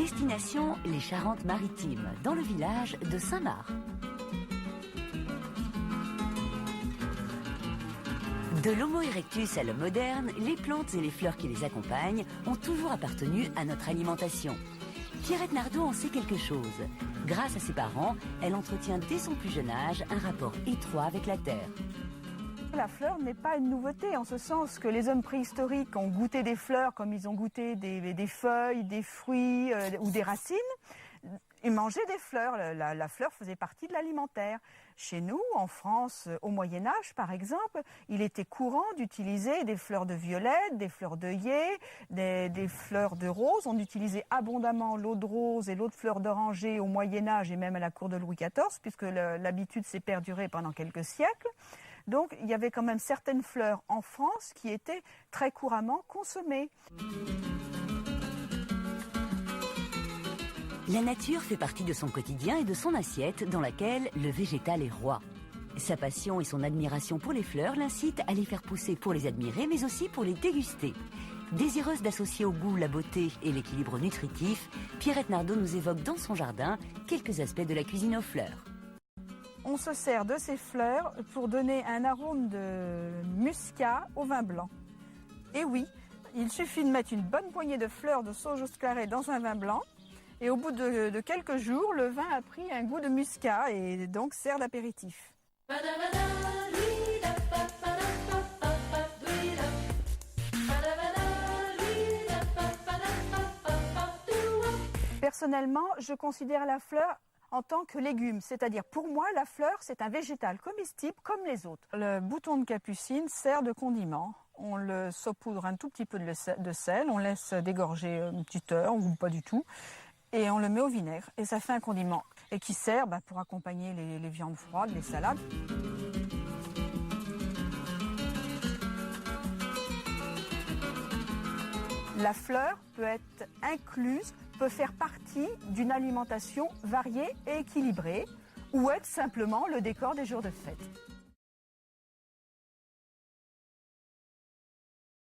Destination les Charentes-Maritimes, dans le village de Saint-Marc. De l'Homo erectus à l'homme moderne, les plantes et les fleurs qui les accompagnent ont toujours appartenu à notre alimentation. Pierrette Nardot en sait quelque chose. Grâce à ses parents, elle entretient dès son plus jeune âge un rapport étroit avec la terre. La fleur n'est pas une nouveauté, en ce sens que les hommes préhistoriques ont goûté des fleurs comme ils ont goûté des feuilles, des fruits ou des racines. Ils mangeaient des fleurs, la fleur faisait partie de l'alimentaire. Chez nous, en France, au Moyen-Âge par exemple, il était courant d'utiliser des fleurs de violette, des fleurs d'œillet, des fleurs de rose. On utilisait abondamment l'eau de rose et l'eau de fleur d'oranger au Moyen-Âge et même à la cour de Louis XIV, puisque l'habitude s'est perdurée pendant quelques siècles. Donc il y avait quand même certaines fleurs en France qui étaient très couramment consommées. La nature fait partie de son quotidien et de son assiette dans laquelle le végétal est roi. Sa passion et son admiration pour les fleurs l'incitent à les faire pousser pour les admirer mais aussi pour les déguster. Désireuse d'associer au goût la beauté et l'équilibre nutritif, Pierrette Nardot nous évoque dans son jardin quelques aspects de la cuisine aux fleurs. On se sert de ces fleurs pour donner un arôme de muscat au vin blanc. Et oui, il suffit de mettre une bonne poignée de fleurs de sauge clarée dans un vin blanc et au bout de quelques jours, le vin a pris un goût de muscat et donc sert d'apéritif. Personnellement, je considère la fleur en tant que légume, c'est-à-dire pour moi la fleur c'est un végétal comestible comme les autres. Le bouton de capucine sert de condiment. On le saupoudre un tout petit peu de sel, on laisse dégorger une petite heure ou pas du tout et on le met au vinaigre et ça fait un condiment et qui sert pour accompagner les viandes froides, les salades. La fleur peut être incluse, peut faire partie d'une alimentation variée et équilibrée ou être simplement le décor des jours de fête.